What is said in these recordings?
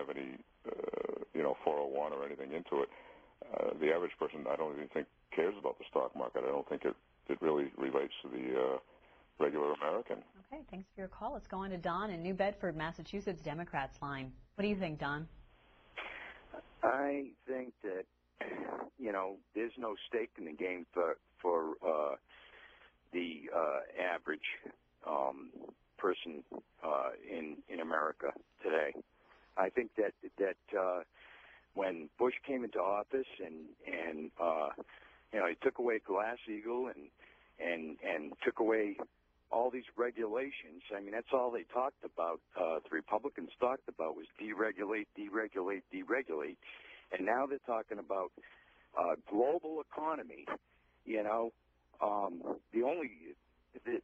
have any, 401 or anything into it. The average person, I don't even think, cares about the stock market. I don't think it really relates to the regular American. Okay, thanks for your call. Let's go on to Don in New Bedford, Massachusetts, Democrats line. What do you think, Don? I think that, there's no stake in the game for the average person in America today. I think that when Bush came into office and he took away Glass-Steagall and took away all these regulations. I mean, that's all they talked about. The Republicans talked about was deregulate, deregulate, deregulate, and now they're talking about global economy.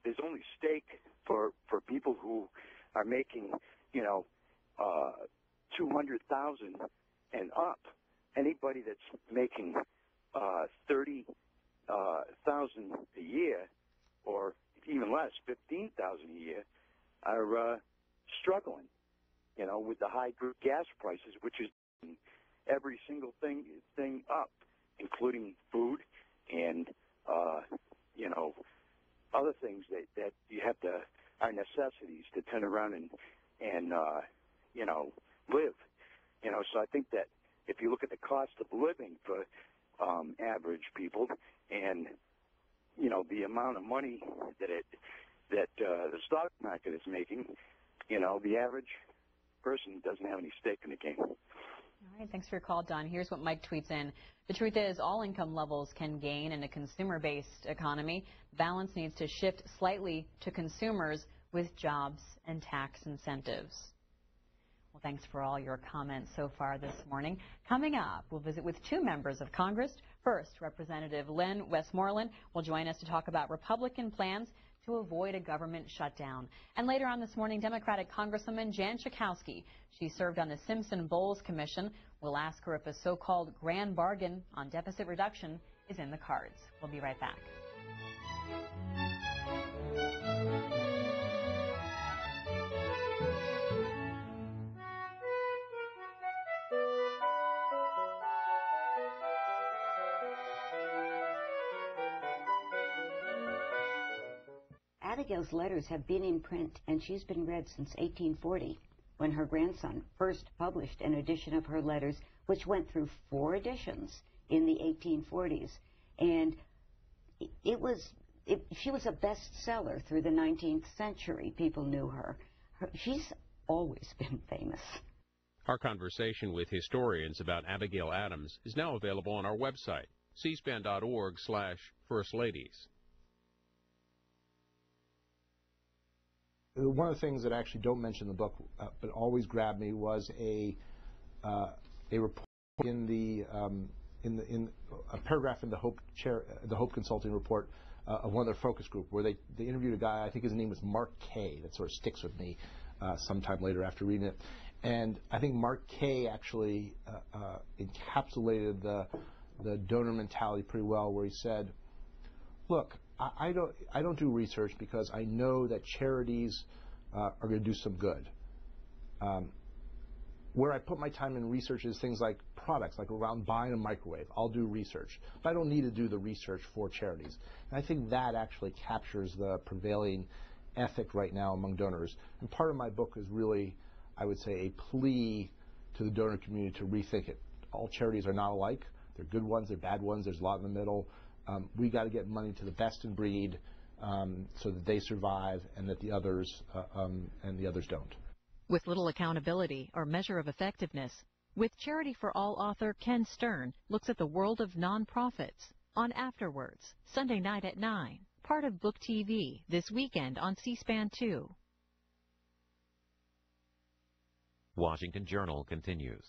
There's only stake for people who are making $200,000 and up. Anybody that's making $30,000 a year, or even less, $15,000 a year, are struggling. With the high gas prices, which is every single thing up, including food and other things that you have to are necessities to turn around and live. So I think that if you look at the cost of living for average people and the amount of money that the stock market is making, the average person doesn't have any stake in the game. All right, thanks for your call, Don. Here's what Mike tweets in. The truth is, all income levels can gain in a consumer-based economy. Balance needs to shift slightly to consumers with jobs and tax incentives. Well, thanks for all your comments so far this morning. Coming up, we'll visit with two members of Congress. First, Representative Len Westmoreland will join us to talk about Republican plans to avoid a government shutdown. And later on this morning, Democratic Congresswoman Jan Schakowsky. She served on the Simpson-Bowles Commission. We'll ask her if a so-called grand bargain on deficit reduction is in the cards. We'll be right back. Abigail's letters have been in print, and she's been read since 1840, when her grandson first published an edition of her letters, which went through 4 editions in the 1840s. And she was a bestseller through the 19th century. People knew her. She's always been famous. Our conversation with historians about Abigail Adams is now available on our website, cspan.org/firstladies. One of the things that I actually don't mention in the book, but always grabbed me, was a report in a paragraph in the Hope Consulting report of one of their focus group, where they interviewed a guy. I think his name was Mark Kay. That sort of sticks with me sometime later after reading it. And I think Mark Kay actually encapsulated the donor mentality pretty well, where he said, "Look, I don't do research because I know that charities are going to do some good. Where I put my time in research is things like products, like around buying a microwave. I'll do research, but I don't need to do the research for charities." And I think that actually captures the prevailing ethic right now among donors. And part of my book is really, I would say, a plea to the donor community to rethink it. All charities are not alike. They're good ones, they're bad ones, there's a lot in the middle. We got to get money to the best in breed so that they survive and that the others don't. With little accountability or measure of effectiveness, With Charity for All author Ken Stern looks at the world of nonprofits on Afterwards, Sunday night at 9, part of Book TV, this weekend on C-SPAN 2. Washington Journal continues.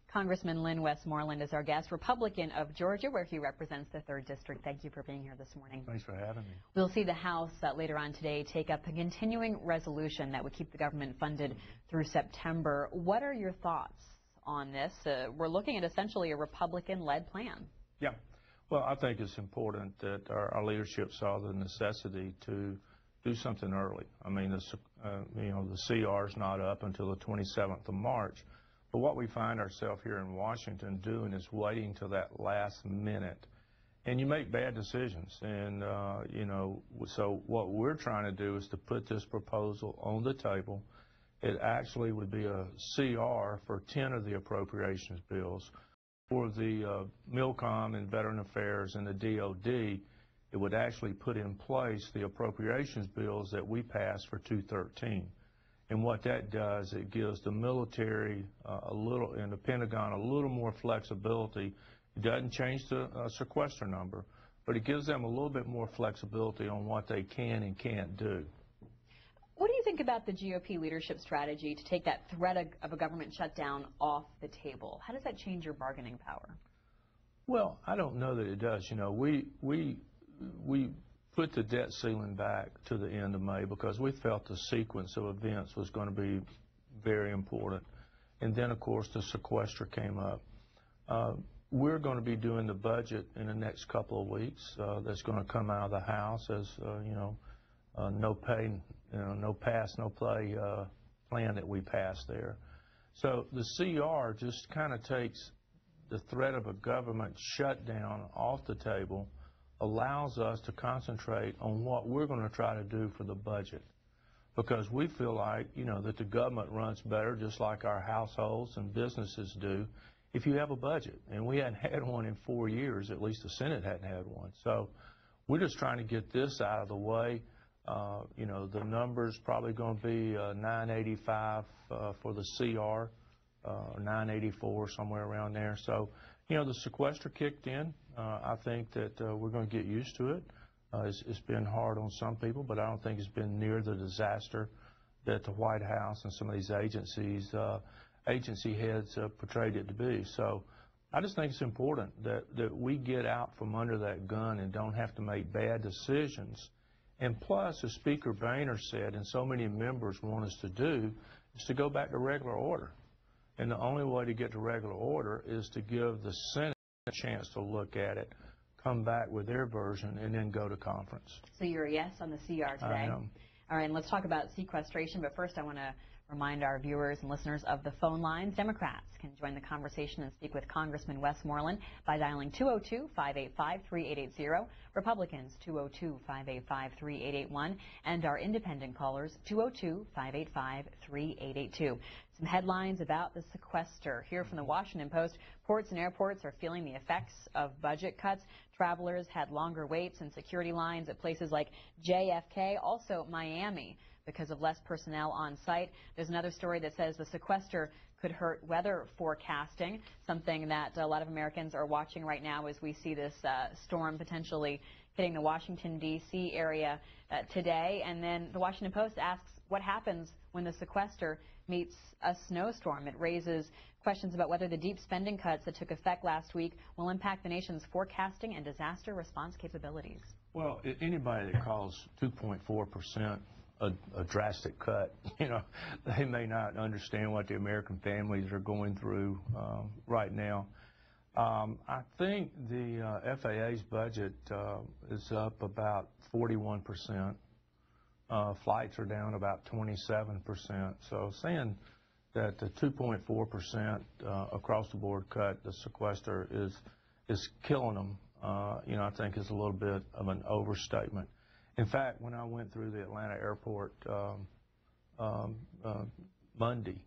Congressman Len Westmoreland is our guest, Republican of Georgia, where he represents the 3rd District. Thank you for being here this morning. Thanks for having me. We'll see the House later on today take up a continuing resolution that would keep the government funded through September. What are your thoughts on this? We're looking at essentially a Republican-led plan. Yeah. Well, I think it's important that our leadership saw the necessity to do something early. I mean, the CR is not up until the 27th of March. But what we find ourselves here in Washington doing is waiting till that last minute. And you make bad decisions. And, so what we're trying to do is to put this proposal on the table. It actually would be a CR for 10 of the appropriations bills. For the MILCOM and Veteran Affairs and the DOD, it would actually put in place the appropriations bills that we passed for 213. And what that does, it gives the military and the Pentagon a little more flexibility. It doesn't change the sequester number, but it gives them a little bit more flexibility on what they can and can't do. What do you think about the GOP leadership strategy to take that threat of a government shutdown off the table? How does that change your bargaining power? Well, I don't know that it does. We put the debt ceiling back to the end of May because we felt the sequence of events was going to be very important. And then, of course, the sequester came up. We're going to be doing the budget in the next couple of weeks. That's going to come out of the House as, no pay, no pass, no play plan that we passed there. So the CR just kind of takes the threat of a government shutdown off the table, allows us to concentrate on what we're going to try to do for the budget. Because we feel like, that the government runs better just like our households and businesses do if you have a budget. And we hadn't had one in 4 years, at least the Senate hadn't had one. So we're just trying to get this out of the way. The number's probably going to be 985 for the CR, 984, somewhere around there. So, the sequester kicked in. I think that we're going to get used to it. It's been hard on some people, but I don't think it's been near the disaster that the White House and some of these agency heads portrayed it to be. So I just think it's important that we get out from under that gun and don't have to make bad decisions. And plus, as Speaker Boehner said, and so many members want us to do, is to go back to regular order. And the only way to get to regular order is to give the Senate a chance to look at it, come back with their version, and then go to conference. So you're a yes on the CR today? I am. All right, and let's talk about sequestration, but first I want to remind our viewers and listeners of the phone lines. Democrats can join the conversation and speak with Congressman Westmoreland by dialing 202-585-3880, Republicans 202-585-3881, and our independent callers 202-585-3882. Some headlines about the sequester. Here from the Washington Post, ports and airports are feeling the effects of budget cuts. Travelers had longer waits and security lines at places like JFK, also Miami, because of less personnel on site. There's another story that says the sequester could hurt weather forecasting, something that a lot of Americans are watching right now as we see this storm potentially hitting the Washington, D.C. area today. And then the Washington Post asks what happens when the sequester meets a snowstorm. It raises questions about whether the deep spending cuts that took effect last week will impact the nation's forecasting and disaster response capabilities. Well, anybody that calls 2.4% a drastic cut, they may not understand what the American families are going through right now. I think the FAA's budget is up about 41%. Flights are down about 27%. So saying that the 2.4% across the board cut, the sequester is killing them, I think is a little bit of an overstatement. In fact, when I went through the Atlanta airport Monday,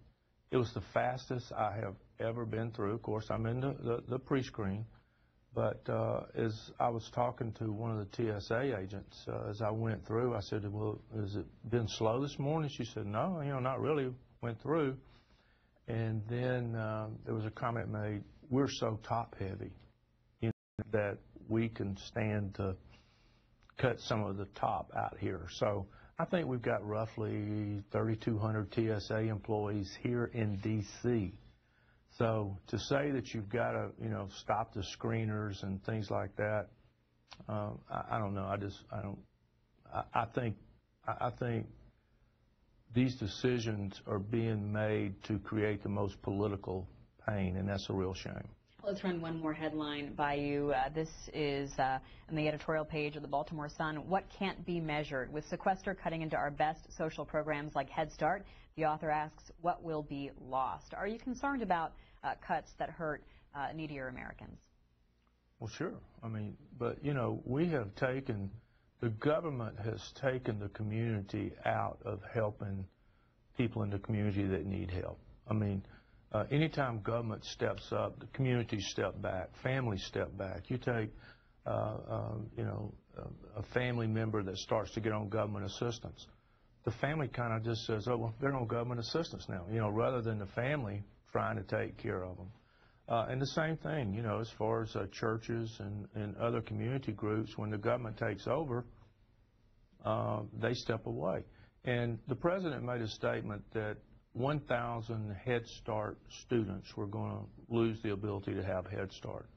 it was the fastest I have ever been through. Of course, I'm in the pre-screen, but as I was talking to one of the TSA agents as I went through, I said, well, has it been slow this morning? She said, no, not really. Went through. And then there was a comment made, we're so top-heavy that we can stand to cut some of the top out here. So I think we've got roughly 3,200 TSA employees here in D.C. So to say that you've got to, stop the screeners and things like that, I don't know. I think these decisions are being made to create the most political pain, and that's a real shame. Let's run one more headline by you. This is on the editorial page of the Baltimore Sun. What can't be measured? With sequester cutting into our best social programs like Head Start, the author asks, what will be lost? Are you concerned about cuts that hurt needier Americans? Well, sure. I mean, but, you know, the government has taken the community out of helping people in the community that need help. I mean, anytime government steps up, the community step back, families step back. You take, you know, a family member that starts to get on government assistance. The family kind of just says, oh, well, they're on government assistance now, you know, rather than the family trying to take care of them. And the same thing, you know, as far as churches and other community groups, when the government takes over, they step away. And the president made a statement that 1,000 Head Start students were going to lose the ability to have Head Start.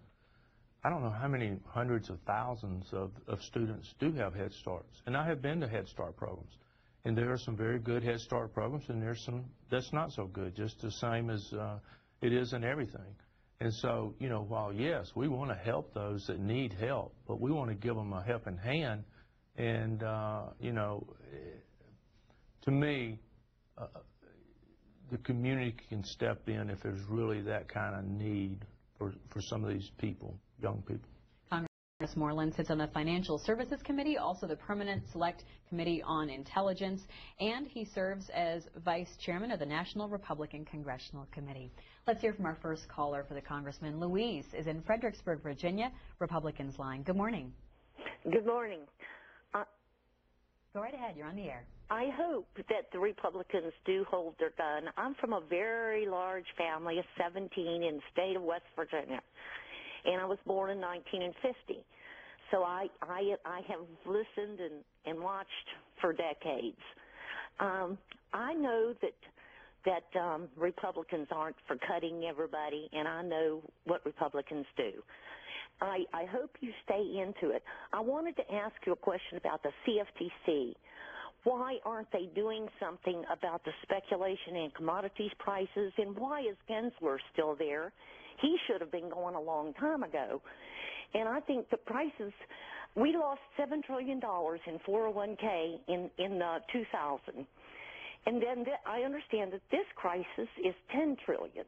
I don't know how many hundreds of thousands of students do have Head Starts. And I have been to Head Start programs. And there are some very good Head Start programs, and there's some that's not so good, just the same as it is in everything. And so, you know, while, yes, we want to help those that need help, but we want to give them a helping hand. And, you know, to me, the community can step in if there's really that kind of need for some of these people, young people. Congressman Westmoreland sits on the Financial Services Committee, also the Permanent Select Committee on Intelligence, and he serves as Vice Chairman of the National Republican Congressional Committee. Let's hear from our first caller for the Congressman. Louise is in Fredericksburg, Virginia, Republicans line. Good morning. Good morning. Go right ahead. You're on the air. I hope that the Republicans do hold their gun. I'm from a very large family of 17 in the state of West Virginia, and I was born in 1950. So I have listened and watched for decades. I know that Republicans aren't for cutting everybody, and I know what Republicans do. I hope you stay into it. I wanted to ask you a question about the CFTC. Why aren't they doing something about the speculation in commodities prices, and why is Gensler still there? He should have been going a long time ago. And I think the prices, we lost $7 trillion in 401k in 2000. And then I understand that this crisis is $10 trillion.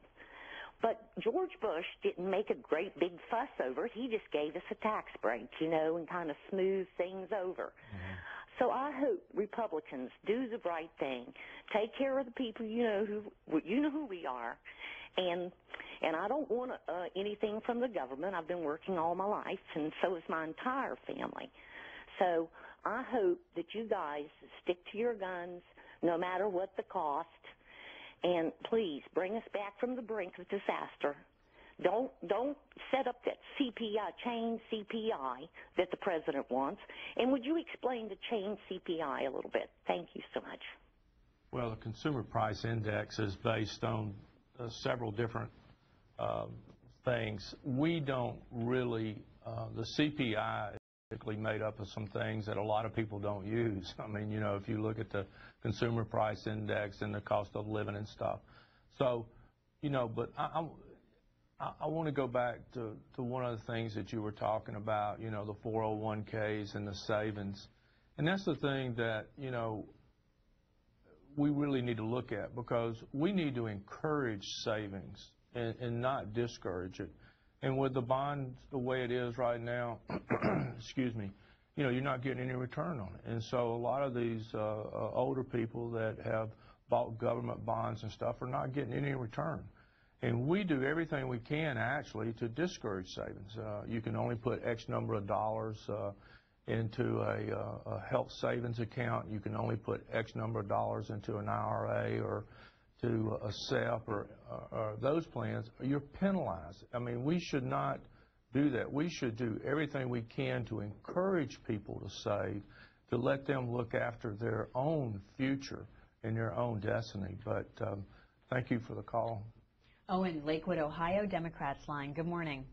But George Bush didn't make a great big fuss over it. He just gave us a tax break, you know, and kind of smoothed things over. Mm-hmm. So I hope Republicans do the right thing, take care of the people you know who we are, and I don't want anything from the government. I've been working all my life, and so is my entire family. So I hope that you guys stick to your guns, no matter what the cost. And please bring us back from the brink of disaster. Don't set up that CPI, chain CPI that the president wants. And would you explain the chain CPI a little bit? Thank you so much. Well, the Consumer Price Index is based on several different things. We don't really, the CPI is basically made up of some things that a lot of people don't use. I mean, you know, if you look at the Consumer Price Index and the cost of living and stuff. So, you know, but I want to go back to one of the things that you were talking about, you know, the 401ks and the savings. And that's the thing that, you know, we really need to look at, because we need to encourage savings and not discourage it. And with the bonds the way it is right now, excuse me, you know, you're not getting any return on it. And so a lot of these older people that have bought government bonds and stuff are not getting any return. And we do everything we can, actually, to discourage savings. You can only put X number of dollars into a health savings account. You can only put X number of dollars into an IRA or to a SEP or those plans. You're penalized. I mean, we should not do that. We should do everything we can to encourage people to save, to let them look after their own future and their own destiny. But thank you for the call. Owen, Lakewood, Ohio, Democrats line. Good morning.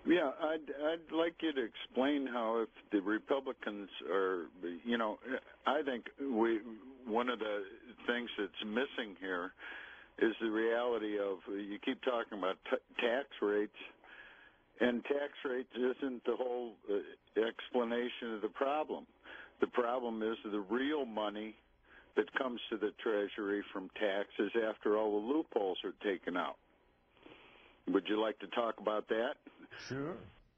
Yeah, I'd like you to explain how, if the Republicans are, you know, I think one of the things that's missing here is the reality of, you keep talking about tax rates, And tax rates isn't the whole explanation of the problem. The problem is the real money that comes to the Treasury from taxes after all the loopholes are taken out. Would you like to talk about that? Sure.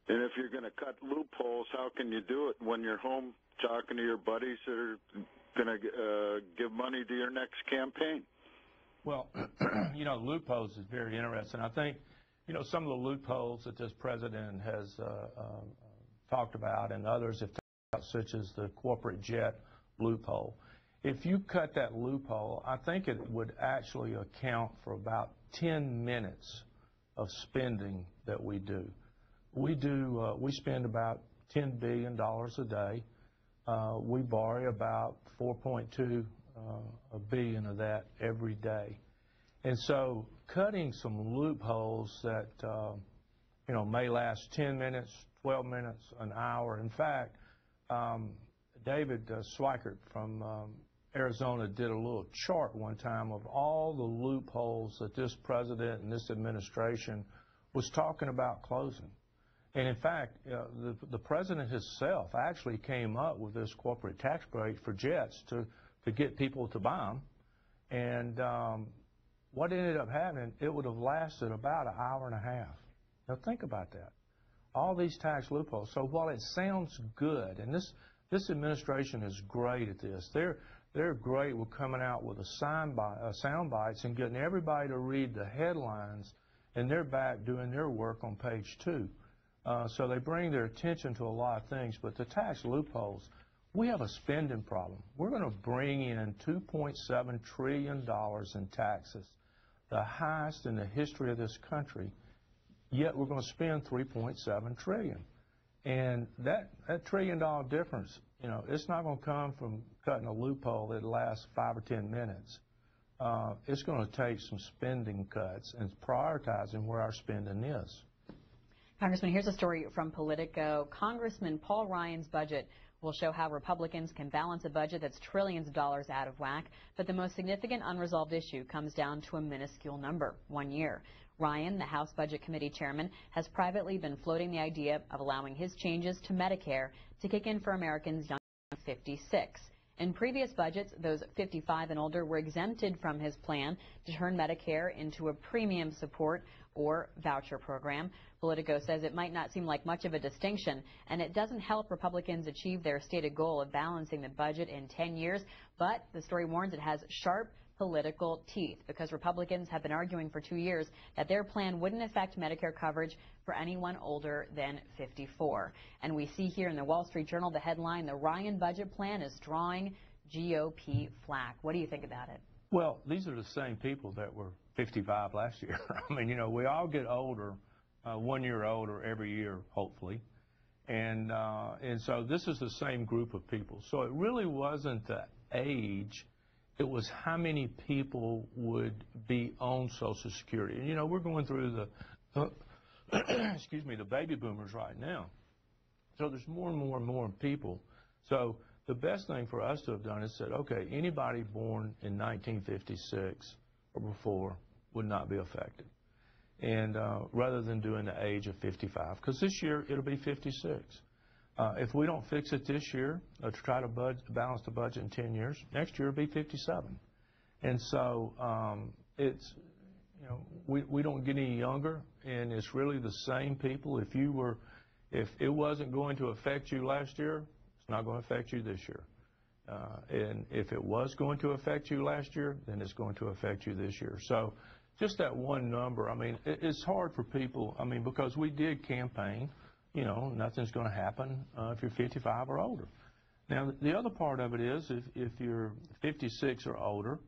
And if you're going to cut loopholes, how can you do it when you're home talking to your buddies that are going to give money to your next campaign? Well, loopholes is very interesting. I think, some of the loopholes that this president has talked about and others have talked about, such as the corporate jet loophole. If you cut that loophole, I think it would actually account for about 10 minutes of spending that we do. We spend about $10 billion a day. We borrow about 4.2 billion of that every day. And so cutting some loopholes that, may last 10 minutes, 12 minutes, an hour. In fact, David Swikert from Arizona did a little chart one time of all the loopholes that this president and this administration was talking about closing. And in fact, the president himself actually came up with this corporate tax break for jets to get people to buy them. And what ended up happening, it would have lasted about an hour and a half. Now think about that. All these tax loopholes. So while it sounds good, and this administration is great at this, they're great with coming out with sound bites and getting everybody to read the headlines, and they're back doing their work on page 2. So they bring their attention to a lot of things, but the tax loopholes, we have a spending problem. We're going to bring in $2.7 trillion in taxes, the highest in the history of this country, yet we're going to spend $3.7 trillion. And that $1 trillion difference, it's not going to come from cutting a loophole that lasts 5 or 10 minutes. It's going to take some spending cuts and prioritizing where our spending is. Congressman, here's a story from Politico. Congressman Paul Ryan's budget will show how Republicans can balance a budget that's trillions of dollars out of whack, but the most significant unresolved issue comes down to a minuscule number: 1 year. Ryan, the House Budget Committee chairman, has privately been floating the idea of allowing his changes to Medicare to kick in for Americans younger than 56. In previous budgets, those 55 and older were exempted from his plan to turn Medicare into a premium support or voucher program. Politico says it might not seem like much of a distinction, and it doesn't help Republicans achieve their stated goal of balancing the budget in 10 years, but the story warns it has sharp political teeth because Republicans have been arguing for 2 years that their plan wouldn't affect Medicare coverage for anyone older than 54. And we see here in the Wall Street Journal the headline, "The Ryan budget plan is drawing GOP flack." What do you think about it? Well, these are the same people that were 55 last year. I mean, we all get older, 1 year older every year, hopefully. And so this is the same group of people. So it really wasn't the age. It was how many people would be on Social Security. And, we're going through the, the baby boomers right now. So there's more and more and more people. So the best thing for us to have done is said, okay, anybody born in 1956 or before would not be affected. And rather than doing the age of 55, because this year it'll be 56. If we don't fix it this year, to try to balance the budget in 10 years, next year it'll be 57. And so it's, we don't get any younger, and it's really the same people. If it wasn't going to affect you last year, it's not going to affect you this year. And if it was going to affect you last year, then it's going to affect you this year. So just that one number, I mean, it's hard for people, I mean, because we did campaign. Nothing's going to happen if you're 55 or older. Now, the other part of it is if you're 56 or older,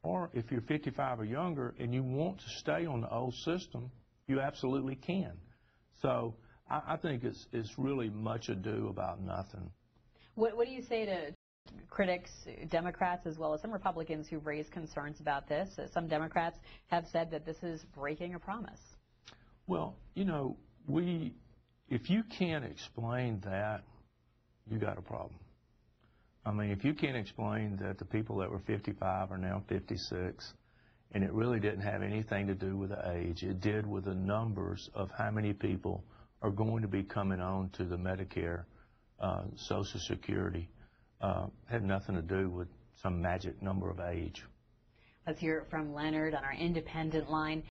or if you're 55 or younger and you want to stay on the old system, you absolutely can. So I think it's really much ado about nothing. What do you say to critics, Democrats as well as some Republicans who've raised concerns about this? Some Democrats have said that this is breaking a promise. Well, if you can't explain that, you got a problem. I mean, if you can't explain that the people that were 55 are now 56, and it really didn't have anything to do with the age, it did with the numbers of how many people are going to be coming on to the Medicare, Social Security, had nothing to do with some magic number of age. Let's hear it from Leonard on our independent line.